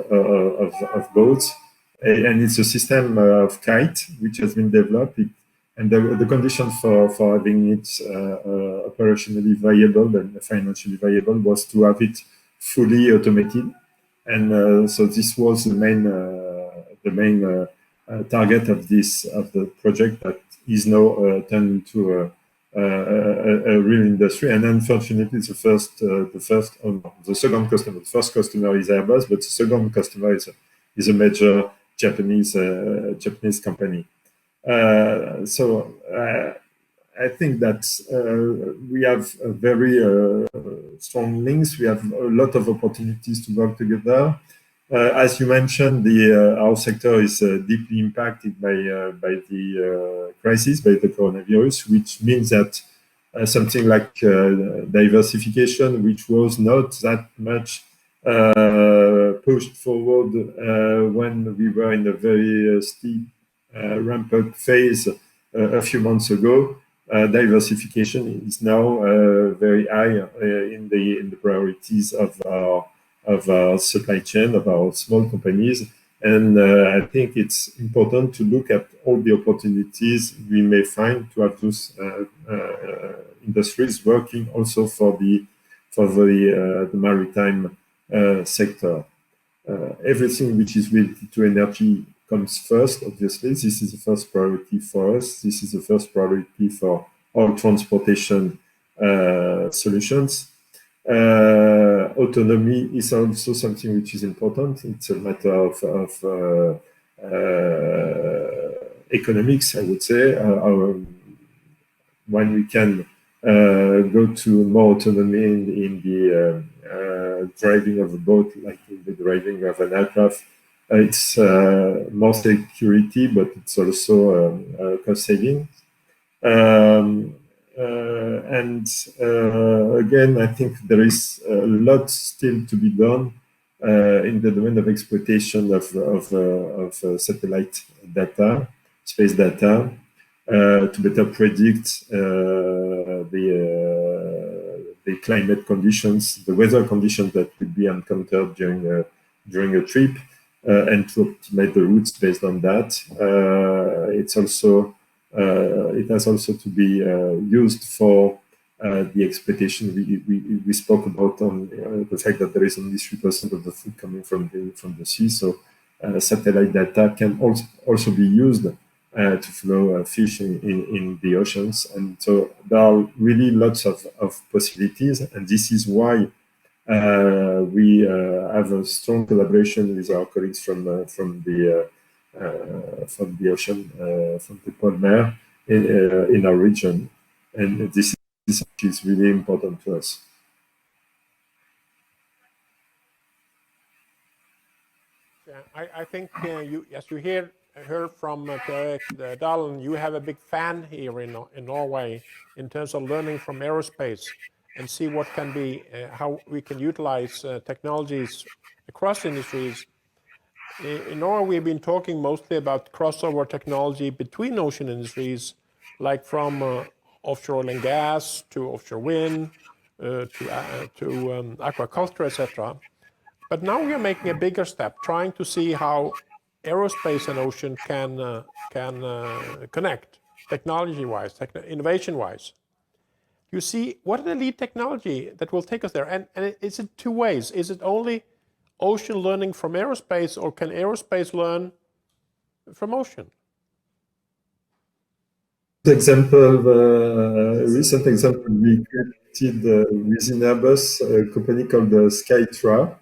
boats. And it's a system of kite which has been developed. And the condition for having it operationally viable and financially viable was to have it fully automated. And so this was the main target of the project that is now turned into a real industry. And unfortunately, the second customer. The first customer is Airbus, but the second customer is a major Japanese company. So I think that we have a very strong links. We have a lot of opportunities to work together. As you mentioned, our sector is deeply impacted by the crisis, by the coronavirus, which means that something like diversification, which was not that much pushed forward when we were in a very steep ramp-up phase a few months ago. Diversification is now very high in the priorities of our supply chain, of our small companies. And I think it's important to look at all the opportunities we may find to have those industries working also for the maritime sector. Everything which is related to energy comes first, obviously. This is the first priority for us. This is the first priority for all transportation solutions. Autonomy is also something which is important. It's a matter of economics, I would say. When we can go to more autonomy in the driving of a boat, like in the driving of an aircraft, it's more security, but it's also cost saving. Again, I think there is a lot still to be done in the domain of exploitation of satellite data, space data, to better predict the climate conditions, the weather conditions that could be encountered during a trip, and to optimize the routes based on that. It has also to be used for the exploitation we spoke about on the fact that there is only 3% of the food coming from the sea. So satellite data can also be used to follow fish in the oceans. And so there are really lots of possibilities. And this is why we have a strong collaboration with our colleagues from the ocean, from the Pôle Mer in our region. And this is really important to us. Yeah, I think as you heard from Dalen, you have a big fan here in Norway in terms of learning from aerospace and see what can be, how we can utilize technologies across industries. In Norway, we've been talking mostly about crossover technology between ocean industries, like from offshore oil and gas to offshore wind to aquaculture, etc. But now we are making a bigger step, trying to see how aerospace and ocean can connect technology-wise, innovation-wise. You see, what are the lead technology that will take us there? And is it two ways? Is it only ocean learning from aerospace, or can aerospace learn from ocean? A recent example we created within Airbus, a company called Skytra,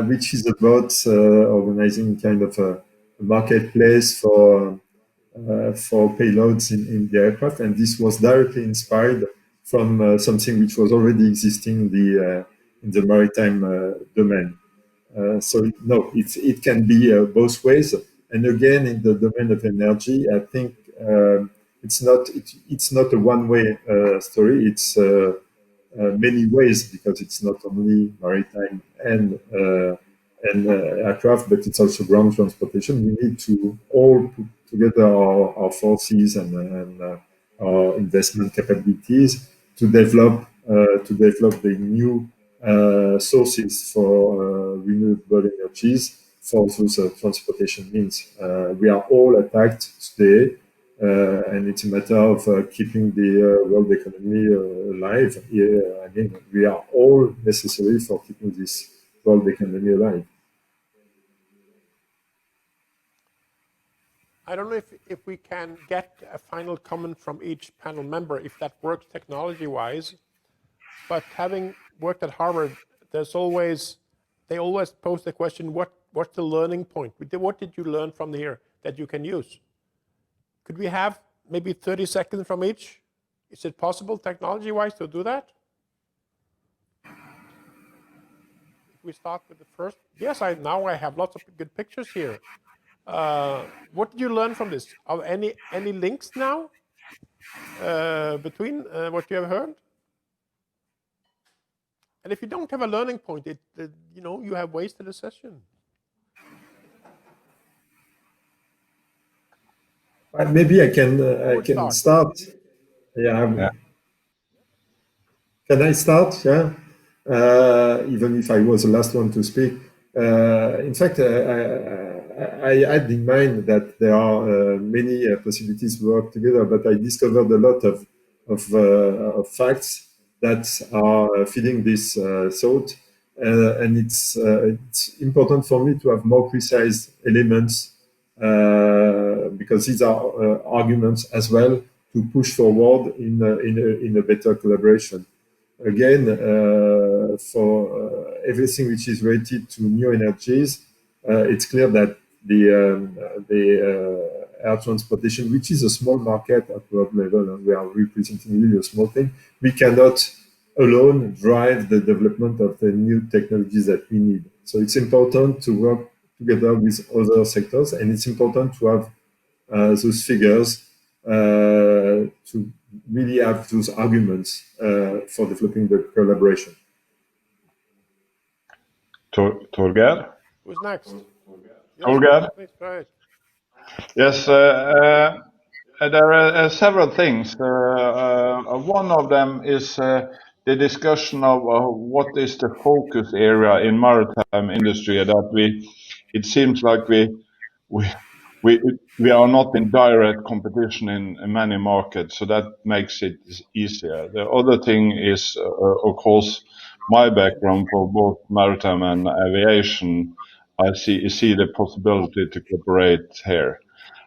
which is about organizing kind of a marketplace for payloads in the aircraft, and this was directly inspired from something which was already existing in the maritime domain. So no, it can be both ways. And again, in the domain of energy, I think it's not a one-way story. It's many ways, because it's not only maritime and aircraft, but it's also ground transportation. We need to all put together our forces and our investment capabilities to develop the new sources for renewable energies for those transportation means. We are all attacked today, and it's a matter of keeping the world economy alive. I mean, we are all necessary for keeping this world economy alive. I don't know if we can get a final comment from each panel member, if that works technology-wise. But having worked at Harvard, they always pose the question, what's the learning point? What did you learn from here that you can use? Could we have maybe 30 seconds from each? Is it possible technology-wise to do that? If we start with the first. Yes, now I have lots of good pictures here. What did you learn from this? Are any links now between what you have heard? And if you don't have a learning point, you have wasted a session. Maybe I can start. Yeah. Can I start? Yeah. Even if I was the last one to speak. In fact, I had in mind that there are many possibilities to work together, but I discovered a lot of facts that are feeding this thought, and it's important for me to have more precise elements because these are arguments as well to push forward in a better collaboration. Again, for everything which is related to new energies, it's clear that the air transportation, which is a small market at world level, and we are representing really a small thing, we cannot alone drive the development of the new technologies that we need. So it's important to work together with other sectors, and it's important to have those figures to really have those arguments for developing the collaboration. Torgeir? Who's next? Torgeir? Please, go ahead. Yes, there are several things. One of them is the discussion of what is the focus area in maritime industry. That it seems like we are not in direct competition in many markets, so that makes it easier. The other thing is, of course, my background for both maritime and aviation. I see the possibility to cooperate here.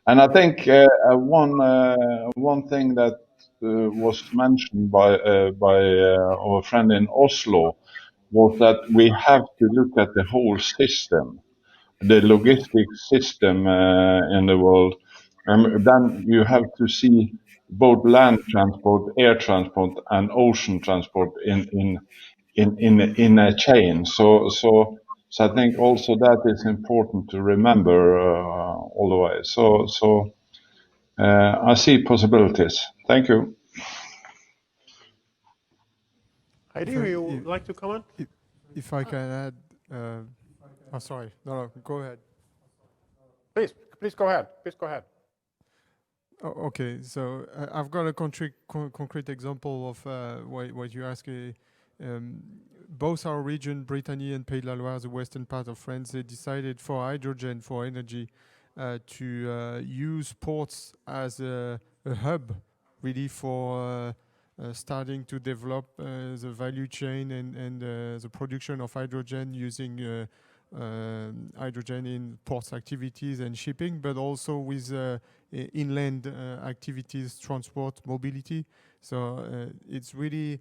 And I think one thing that was mentioned by our friend in Oslo was that we have to look at the whole system, the logistics system in the world. Then you have to see both land transport, air transport, and ocean transport in a chain. So I think also that is important to remember all the way. So I see possibilities. Thank you. Heidi, would you like to comment? If I can add, oh, sorry, no, go ahead. Please go ahead. Please go ahead. Oh, okay, so I've got a concrete example of what you ask. Both our region, Brittany and Pays de la Loire, the western part of France, they decided for hydrogen, for energy, to use ports as a hub, really, for starting to develop the value chain and the production of hydrogen using hydrogen in ports activities and shipping, but also with inland activities, transport, mobility. So it's really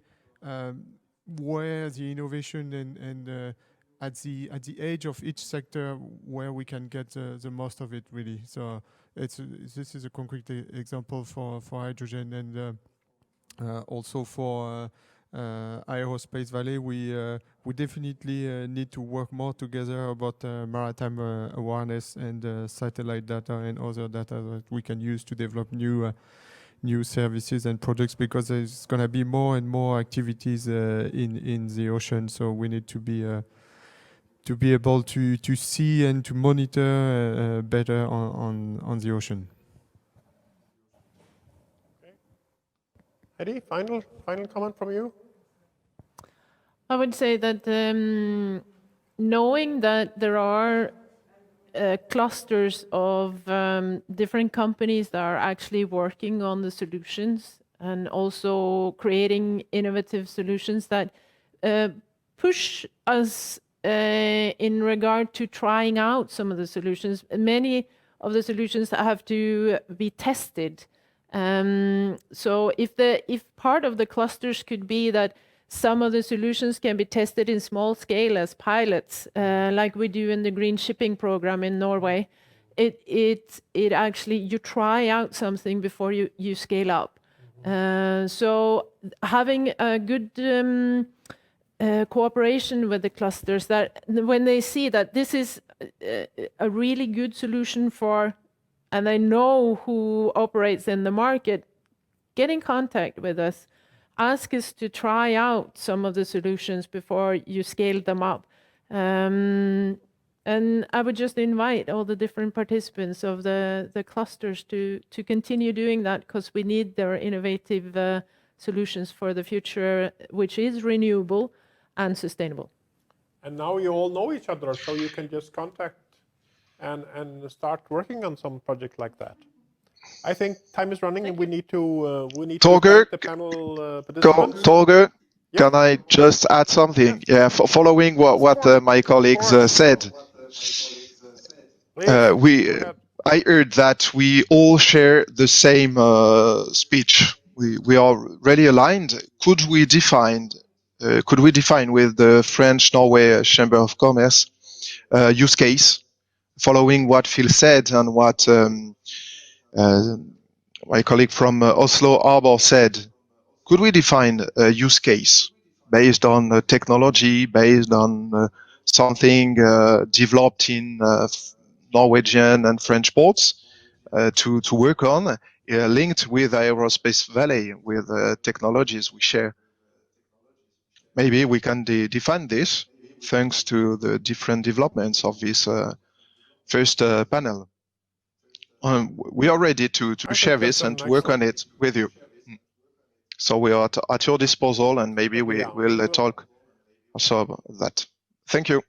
where the innovation and at the edge of each sector where we can get the most of it, really. So this is a concrete example for hydrogen, and also for aerospace valley. We definitely need to work more together about maritime awareness and satellite data and other data that we can use to develop new services and products, because there's going to be more and more activities in the ocean. So we need to be able to see and to monitor better on the ocean. Okay. Heidi, final comment from you? I would say that knowing that there are clusters of different companies that are actually working on the solutions and also creating innovative solutions that push us in regard to trying out some of the solutions. Many of the solutions have to be tested. So if part of the clusters could be that some of the solutions can be tested in small scale as pilots, like we do in the green shipping program in Norway, it actually, you try out something before you scale up. So having a good cooperation with the clusters, that when they see that this is a really good solution for, and they know who operates in the market, get in contact with us, ask us to try out some of the solutions before you scale them up. And I would just invite all the different participants of the clusters to continue doing that, because we need their innovative solutions for the future, which is renewable and sustainable. And now you all know each other, so you can just contact and start working on some project like that. I think time is running, and we need to Torger, thank the panel participants. Torger, Yeah. can I just add something? Yeah, following what my colleagues said, Please, I heard that we all share the same speech. We are really aligned. Could we define with the French-Norway Chamber of Commerce use case, following what Phil said and what my colleague from Oslo Arbor said? Could we define a use case based on technology, based on something developed in Norwegian and French ports to work on, linked with Aerospace Valley, with technologies we share? Maybe we can define this thanks to the different developments of this first panel. We are ready to share this and to work on it with you. So we are at your disposal, and maybe we will talk also about that. Thank you.